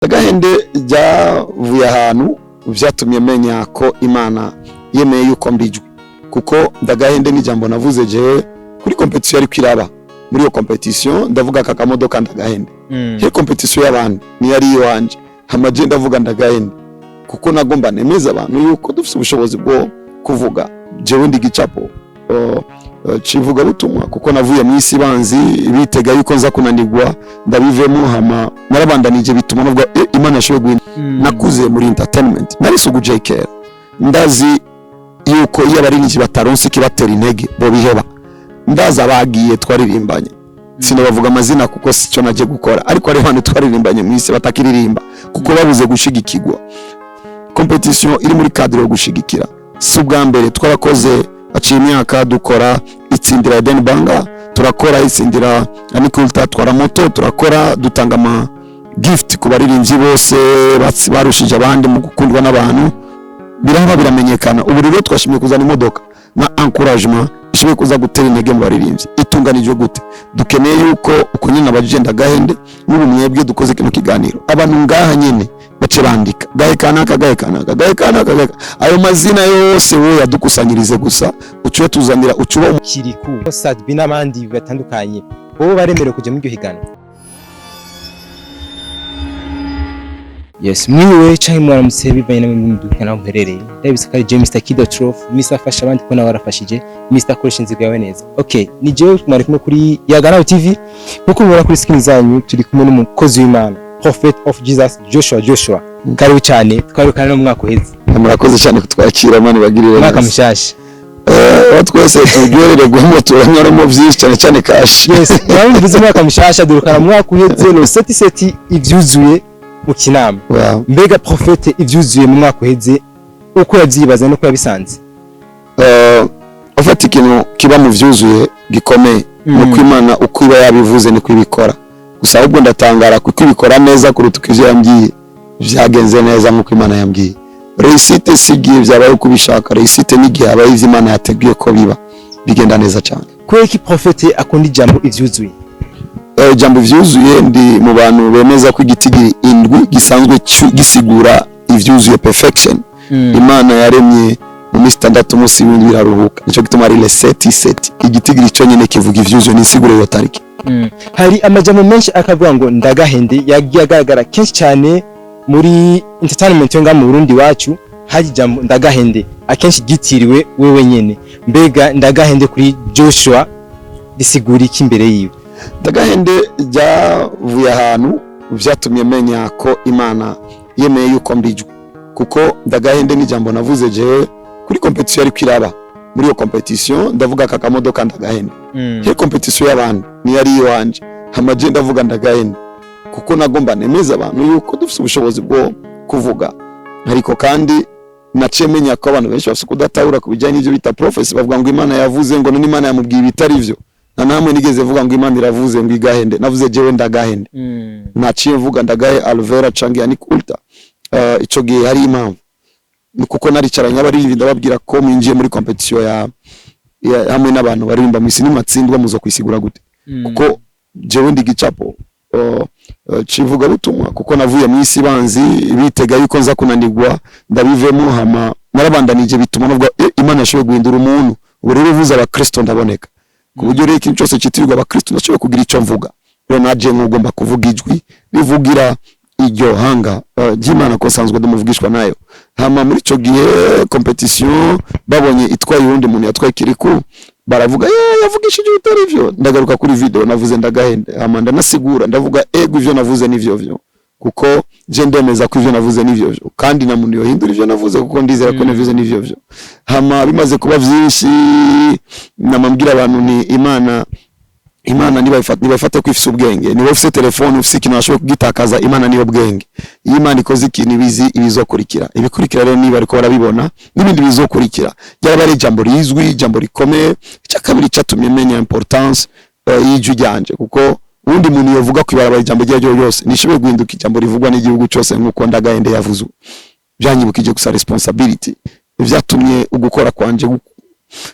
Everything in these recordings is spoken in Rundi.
Ndagahende ryavuye ahantu vyatumye menya ko Imana yemeye yuko mbijwe, kuko Ndagahende ni jambo navuze jewe kuri competition yari kwiraba. Muri iyo competition ndavuga kakamodoka Ndagahende, he competition y'abandi ni yari iwanje, hamaje ndavuga Ndagahende kuko nagomba nemeza abantu yuko dufite ubushobozi bwo kuvuga. Jewe ndi gicapo civuga butumwa, kuko navuye mu isi banzi bitega yuko nza kunanirwa ndabivemo, hama narabandanije bituma navuga Imana yashoboye nakuze muri entertainment nari sugu JK, ndazi yuko iyo abarinzi bataronse kibatera intege bo biheba, ndaza bagiye twaririmbanye sinabavuga amazina kuko sico naje gukora, ariko ari hano twaririmbanye mu isi batakiririmba kuko babuze gushigikirwa. Competition iri muri cadre yo gushigikira, si ubwa mbere twarakoze aciye imyaka dukora itsindira Eden Banga, turakora itsindira Anikulta, twara moto, turakora dutanga ama gift ku baririmbyi bose barushije abandi mu gukundwa n'abantu, biraba biramenyekana. Ubu rero twashimye kuzana imodoka na encouragement ishobye kuza gutera intege mu baririmbyi. Itunganije gute? Dukeneye yuko uko nyine abajije Ndagahende n'ubu mwebwe dukoze kino kiganiro, abantu ngaha nyene bace bandika gahe kanaka ayo mazina yose we yadukusanyirize gusa uciye tuzanira ucuba Kiriku Sadbi n'abandi batandukanye bo baremerewe kujya mu higano. Yes, mwiwe cyangwa mwaramutse bivanye namwe mu dukana mperereye ndabise kari Mr. Kido Trof, Mr. Fasha abandi ko nawe warafashije, Mr. Koresha nzigawe neza. Okay, ni jewe mwari kumwe kuri Yagana TV, kuko mubona kuri screen zanyu turi kumwe n'umukozi w'Imana, Prophet of Jesus Joshua. Karibu cyane, twarukana no mwaka uheze. Murakoze cyane kutwakira mani bagirire mwaka mushasha. Twese tugwerere guhamo turanyaramo byinshi cyane kashi. Yes, mwabivuze mwaka mushasha durukana mwaka uheze no seti ivyuzuye mu kinama. Wow. Mbega Prophet ivyuzuye mu mwaka uheze uko yavyibaza no ko yabisanze. Ufata ikintu kiba mu vyuzuye gikomeye nuko Imana uko iba yabivuze ni kwibikora. Gusa ahubwo ndatangara kuko ibikora neza kuruta ivyo yambwiye, vyagenze neza nkuko Imana yambwiye. Réussite sigiye vyabaye kubishaka, réussite nigihe abaye ivyo Imana yateguye ko biba bigenda neza cyane. Kweki Prophet akunda ijambo ivyuzuye. Jambo vyuzuye ndi mu bantu bemeza ko igitigi indwi gisanzwe gisigura ivyuzuye perfection. Imana yaremye mu minsi 6 munsi y'indwi biraruhuka, nico gituma ari le seti igitigi cyo nyene kivuga ivyuzuye nisigure yo tariki. Hari amajambo menshi akavuga ngo Ndagahende yagiye kenshi cyane muri entertainment yo mu Burundi wacu. Hari jambo Ndagahende akenshi gitiriwe wewe nyene, mbega Ndagahende kuri Joshua risigura iki imbere yiwe? Ndagahende ryavuye ahantu vyatumye menya ko Imana yemeye yuko mbijwe, kuko Ndagahende ni jambo navuze jewe kuri competition yari kwiraba. Muri iyo competition ndavuga kakamodoka Ndagahende, he competition y'abandi ni yari iwanje, hamaje ndavuga Ndagahende kuko nagomba nemeza abantu yuko dufite ubushobozi bwo kuvuga. Ariko kandi nacemenya ko abantu benshi bafite kudatahura kubijyanye n'ibyo bita prophecy, bavuga ngo Imana yavuze ngo n'Imana yamubwiye bitari byo. Na namwe nigeze vuga ngo Imana iravuze ngo Igahende, navuze jewe Ndagahende. Naciye vuga Ndagahe Alvera canke Anikulta. Ico gihe hari impamvu, kuko naricaranye abaririmbyi ndababwira ko mwinjiye muri competition ya hamwe n'abantu baririmba mu isi n'amatsindwa muzo kwisigura gute, kuko jewe ndi gicapo civuga butumwa, kuko navuye mu isi banzi bitega yuko nza kunanirwa ndabivemo, hama narabandanije bituma navuga Imana yashoboye guhindura umuntu. Ubu rero uvuze abakristo ndaboneka ku buryo rero ikintu cyose kitirirwa abakristo nashoboye kugira icyo mvuga. Rero naje ngomba kuvuga ijwi bivugira iryo hanga ry'Imana ko sanzwe ndumuvugishwa nayo. Hama muri ico gihe competition babonye itwaye urundi muntu yatwaye Kiriku, baravuga yavugishije utari byo. Ndagaruka kuri video navuze Ndagahende, hama ndanasigura ndavuga ivyo navuze nivyo kuko je ndemeza ko ivyo navuze nivyo kandi na muntu yohindura ivyo navuze kuko ndizera ko navuze nivyo. Hama bimaze kuba vyinshi namambwira abantu ni Imana nibafate ko ifise ubwenge, niba ufise telefone ufise ikintu ashobora kugitakaza, Imana niyo bwenge. Iyo Imana ikoze ikintu ibizi ibizokurikira, ibikurikira rero niba ariko barabibona n'ibindi bizokurikira. Ryaba ari ijambo rizwi, ijambo rikomeye. Cyakabiri cyatumye menya importance y'ijwi ryanje, kuko undi muntu yovuga ko ibarabara ijambo ryo yose nishoboye guhinduka ijambo rivugwa n'igihugu cyose nkuko Ndagahende yavuze. Byanyibukije gusa responsibility, vyatumye ugukora kwanje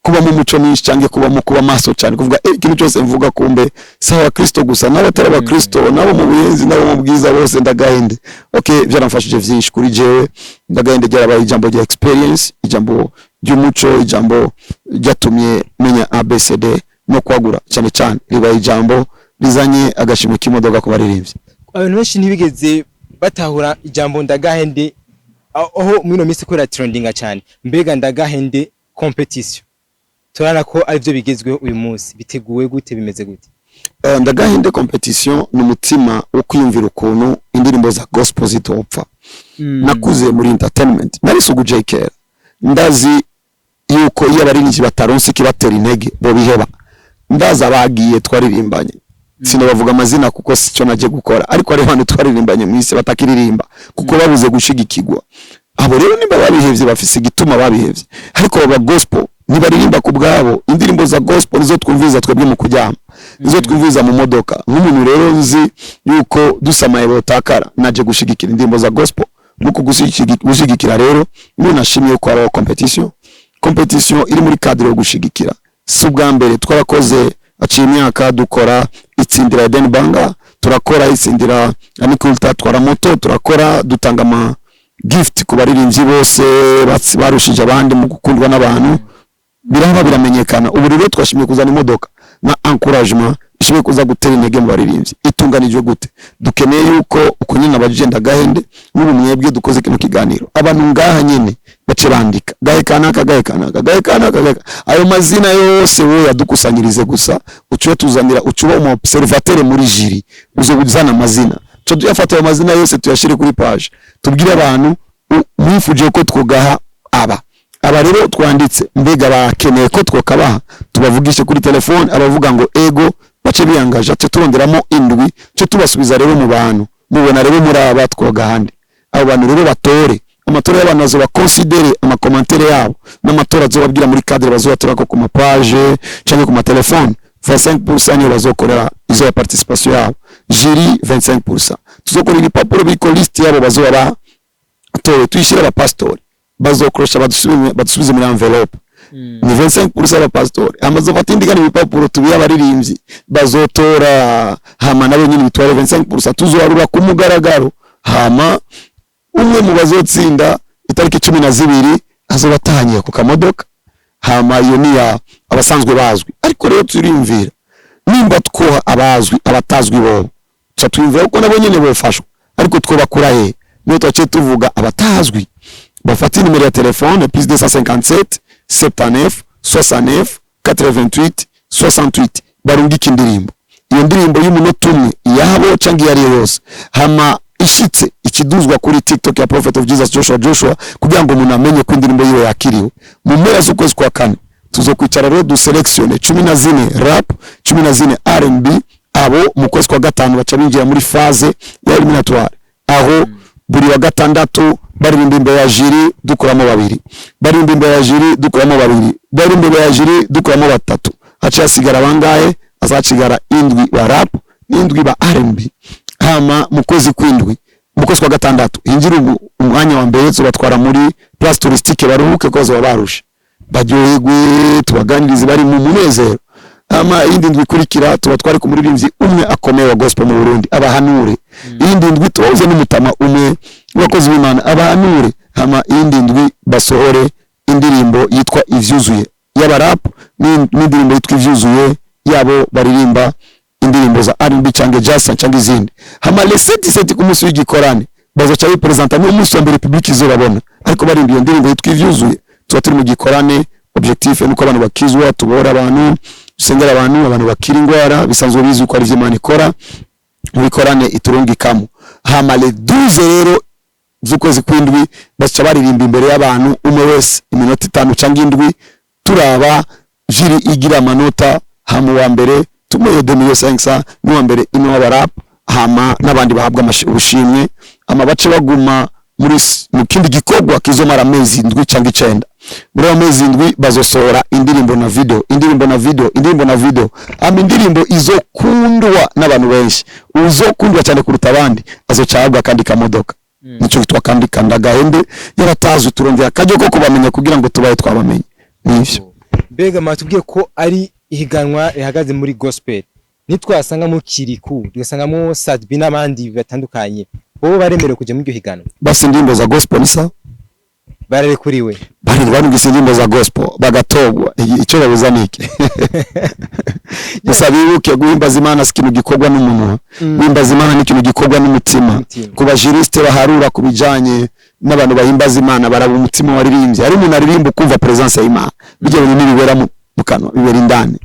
kuba mu muco mwinshi cyangwa kuba maso cyane kuvuga ikintu cyose mvuga kumbe sawa Kristo gusa n'abatari abakristo nabo mu buyenzi nabo mu bwiza bose ndagahende. Okay, byaramfashije vyinshi kuri jewe. Ndagahende ryarabaye ijambo rya experience, ijambo ry'umuco, ijambo ryatumye menya ABCD no kwagura cyane cyane ribaye ijambo rizanye agashimwe k'imodoka ku baririmbyi. Abantu benshi ntibigeze batahura ijambo ndagahende aho mwino minsi ko trendinga cyane. Mbega ndagahende competition turana ko ari byo bigezweho uyu munsi, biteguwe gute, bimeze gute? Ndagahende competition n'umutima wo kwiyumvira ukuntu indirimbo za gospel zitopfa. Nakuze muri entertainment nari sugu JK, ndazi yuko iyo abaririmbyi bataronse kibatera intege bo biheba. Ndaza bagiye twaririmbanye, sinabavuga amazina kuko sico naje gukora, ariko ari hano twaririmbanye mwise batakiririmba kuko babuze gushigikirwa. Abo rero nimba babihevye bafise igituma babihevye, ariko aba gospel nibaririmba ku bwabo. Indirimbo za gospel nizo twumviza twebwe mu kujyama, nizo twumviza mu modoka. Nk'umuntu rero nzi yuko dusamaye botakara naje gushigikira indirimbo za gospel. Nuko gushigikira rero nashimye ko ari competition iri muri cadre yo gushigikira. Si ubwa mbere twarakoze aciye imyaka dukora itsindira Eden Banga, turakora itsindira Anikulta, twara moto, turakora dutanga ama gift ku baririmbyi bose barushije abandi mu gukundwa n'abantu. Biraba biramenyekana. Ubu rero twashimye kuzana imodoka na encouragement ishimye kuza gutera intege mu baririmbyi. Itunganijwe gute? Dukeneye yuko uko nyine abajije ndagahende n'ubu mwebwe dukoze kino kiganiro abantu ngaha nyine bace bandika gahe kanaka ayo mazina yose we yadukusanyirize gusa uciye tuzanira ucuba umu observateur muri jiri uzo kuzana amazina cyo tuyafata ayo mazina yose tuyashire kuri page tubwire abantu mwifuje ko twogaha aba rero twanditse mbega bakeneye ko twokabaha tubavugishe kuri telefone abavuga ngo ego bace biyangaje cyo turonderamo indwi cyo tubasubiza rero mu bantu mubona rero muri aba twogahande abo bantu rero batore amatora y'abantu bazo bakonsidere amakomantere yabo n'amatora azobabwira muri cadre bazotora ko ku mapage cyangwa ku matelefone 25% niyo bazokorera izo ya participation yabo jiri 25% tuzokora ibipapuro biko list yabo bazoba atore tuyishira aba pastor bazokorosha badusubize muri envelope ni 25% aba pastor amazo batindikana ibipapuro tubiya baririmbyi bazotora hama nabo nyine bitware 25% tuzoharura ku mugaragaro hama umwe mu bazotsinda itariki 12 azobatanye ku kamodoka hama iyo niya abasanzwe bazwi ariko rero turimvira nimba twoha abazwi abatazwi bo twatwimvira uko nabo nyene bofashwa ariko twobakura he niyo twace tuvuga abatazwi bafata nimero ya telefone plus 257 79 69 88 68 barungika indirimbo iyo ndirimbo y'umunota umwe yabo cyangwa yari yose hama ishitse ikiduzwa kuri TikTok ya Prophet of Jesus Joshua kugira ngo umuntu amenye ko indirimbo yiwe yakiriwe mu mpera z'ukwezi kwa kane tuzokwicara rero du selection 14 rap 14 R&B abo mu kwezi kwa gatanu baca binjira muri phase ya eliminatoire aho buri wa gatandatu baririmba imbere ya jiri dukuramo babiri baririmba imbere ya jiri dukuramo babiri baririmba imbere ya jiri dukuramo batatu haca hasigara bangahe azacigara indwi ba rap n'indwi ba R&B hama mu kwezi kwindwi mu kwezi kwa gatandatu hinjira umwanya wa mbere tubatwara muri place touristique baruhuke ko zo barusha baryoherwe tubaganirize bari mu munezero hama indi ndwi kurikira tubatware ku muririmbyi umwe akomeye wa gospel mu Burundi abahanure indi ndwi tuwuze n'umutama umwe wakoze w'Imana abahanure hama indi ndwi basohore indirimbo yitwa ivyuzuye y'aba rap n'indirimbo yitwa ivyuzuye yabo baririmba indirimbo za R&B cyangwa jazz cyangwa izindi hama le 7 ku munsi w'igikorane bazoca bipresenta mu munsi wa mbere public izobabona ariko barimba iyo ndirimbo yitwa ivyuzuye tuba turi mu gikorane objectif nuko abantu bakizwa tubora abantu usengera abantu bakira ingwara bisanzwe bizi uko ari vy'Imana ikora mu bikorane iturungikamo hama le 12 rero z'ukwezi kwindwi baca baririmba imbere y'abantu umwe wese iminota 5 cyangwa indwi turaba jiri igira amanota hama wa mbere tumuye 2500 n'uwa mbere ino w'abarap hama n'abandi bahabwa ubushimwe ama bace baguma mu kindi gikorwa kizomara amezi 7 cyangwa 9 muri amezi 7 bazosohora indirimbo na video ama indirimbo izokundwa n'abantu benshi uzokundwa cyane kuruta abandi azocabwa kandi kamodoka nico gitwa kandi kandagahende yaratazwe turongera kajyo ko kubamenya kugira ngo tubaye twabamenye nivyo Mbega matubwiye ko ari ihiganwa rihagaze muri gospel. Nitwasanga mu Kiriku, tugasangamo Sadbi n'abandi batandukanye. Bo baremerewe kuja muri iryo higanwa. Basi indirimbo za gospel ni sawa? Bararekuriwe. Bari indirimbo za gospel bagatogwa. Icyo babuza niki? Gusa bibuke guhimbaza Imana si ikintu gikorwa n'umuntu. Guhimbaza Imana ni ikintu gikorwa n'umutima. Ku bajuriste baharura kubijanye n'abantu bahimbaza Imana baraba umutima waririmbye. Hari umuntu aririmba kumva presence y'Imana. Bijye bintu nibibera mu kanwa, bibera indani.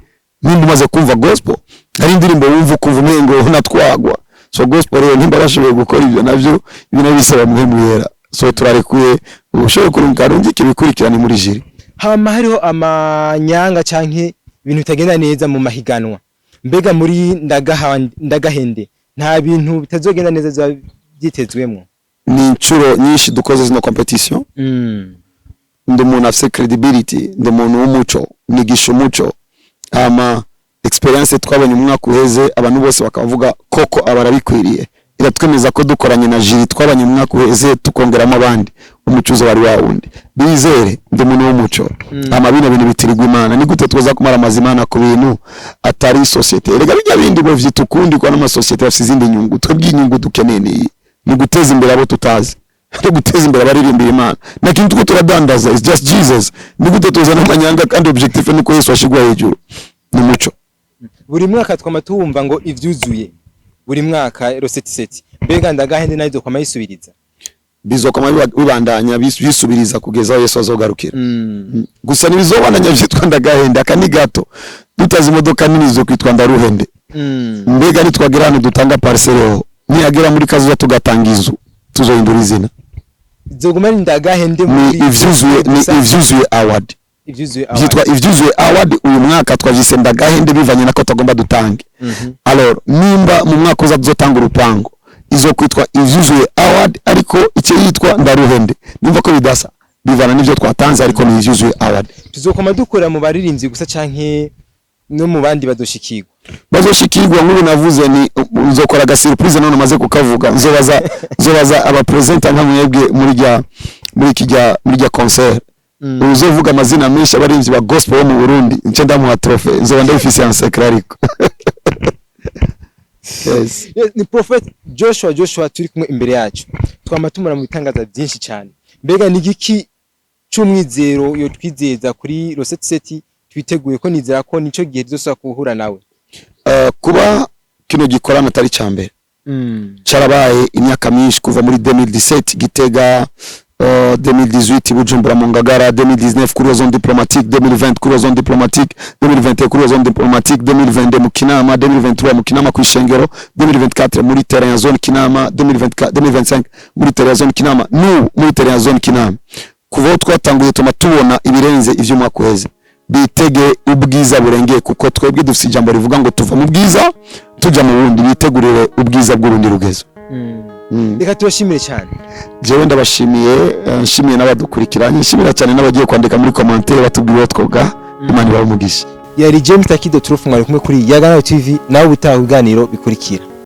Nimba umaze kumva gospel, hari indirimbo wumva kumva umengo unatwagwa. So gospel rero nimba bashoboye gukora ibyo navyo ibintu bisaba muhemu yera. So turarekuye ubushoboye kurunga rungike bikurikirana muri jiri. Hama hariho amanyanga canke ibintu bitagenda neza mu mahiganwa. Mbega muri ndagahende nta bintu bitazogenda neza byitezwemo. Ni incuro nyinshi dukoze zino competition. Ndi umuntu afite credibility, ndi umuntu w'umuco, nigisha umuco. Experience twabonye umwaka uheze abantu bose bakavuga koko abarabikwiriye. Iratwemeza ko dukoranye na jiri twabanye umwaka uheze tukongeramo abandi umucuzo wari wawundi. Bizere ndi umuntu w'umuco. Bino bintu bitirirwa Imana. Ni gute twoza kumara amazimana ku bintu atari societe. Erega bijya bindi bo vyitukundi kwa n'ama societe afite izindi nyungu. Twebwe inyungu dukeneye ni guteza imbere abo tutazi. No guteza imbere abaririmbira Imana. Na kintu tuko turadandaza is just Jesus. Ni gute tuzana amanyanga kandi objectif ni ko Yesu ashigwa hejuru. Ni muco. Buri mwaka twamatumva ngo ivyuzuye. Buri mwaka rosetiseti. Mbega ndagahende nazo kwa mayisubiriza. Bizokoma bibandanya bisubiriza kugeza Yesu azogarukira. Gusa nibizobandanya vyitwa ndagahende akani gato. Dutazi imodoka nini zo kwitwa ndaruhende. Mbega nitwagira hano dutanga parcelle niyagera muri kazo tugatanga izu tuzohindura izina. Zoguma ndagahende muri ivyuzuye award. Vyitwa ivyuzuye award uyu mwaka twajise ndagahende bivanye nako tagomba dutange. Alors nimba mu mwaka uza tuzotanga urupango izo kwitwa ivyuzuye award ariko icyo yitwa ndaruhende. Nimva ko bidasa bivana n'ivyo twatanze ariko ni ivyuzuye award. Tuzokoma dukora mu baririmbyi gusa canke no mu bandi badoshikirwa. Bazoshikirwa nk'ubu navuze ni uzokora ga surprise none maze kukavuga nzobaza aba presenter nka mwebwe muri kijya concert. Uzovuga amazina menshi abarinzi ba gospel bo mu Burundi nce ndamuha trophée nzoba ndabifise en secret ariko. Yes. Ni Prophet Joshua turi kumwe imbere yacu. Twamatumura mu bitangaza byinshi cyane. Mbega ni giki cy'umwizero yo twizeza kuri Roset twiteguye ko nizera ko nico gihe tuzosa kuhura nawe. Kuba kino gikorana atari cyambere. Charabaye imyaka myinshi kuva muri 2017 Gitega, 2018 Bujumbura mu Ngagara, 2019 kuri zone diplomatique, 2020 kuri zone diplomatique, 2021 kuri zone diplomatique, 2022 mu Kinama, 2023 mu Kinama ku Ishengero, 2024 muri terrain ya zone Kinama, 2025 muri terrain ya zone Kinama, muri terrain ya zone Kinama. Kuva twatanguye tubona ibirenze ivyo mwakweze. Bitege ubwiza burengeye kuko twebwe dufite ijambo rivuga ngo tuva mu bwiza tujya mu bundi, bitegurire ubwiza bw'urundi rugezo. Reka tubashimire cyane. Jewe ndabashimiye, nshimiye n'abadukurikiranye, nshimira cyane n'abagiye kwandika muri commentaire batubwira twoga. Imana ibahe umugisha. Yari James Takido Truth mwari kumwe kuri Yagana TV, nawe utaha uganiro bikurikira.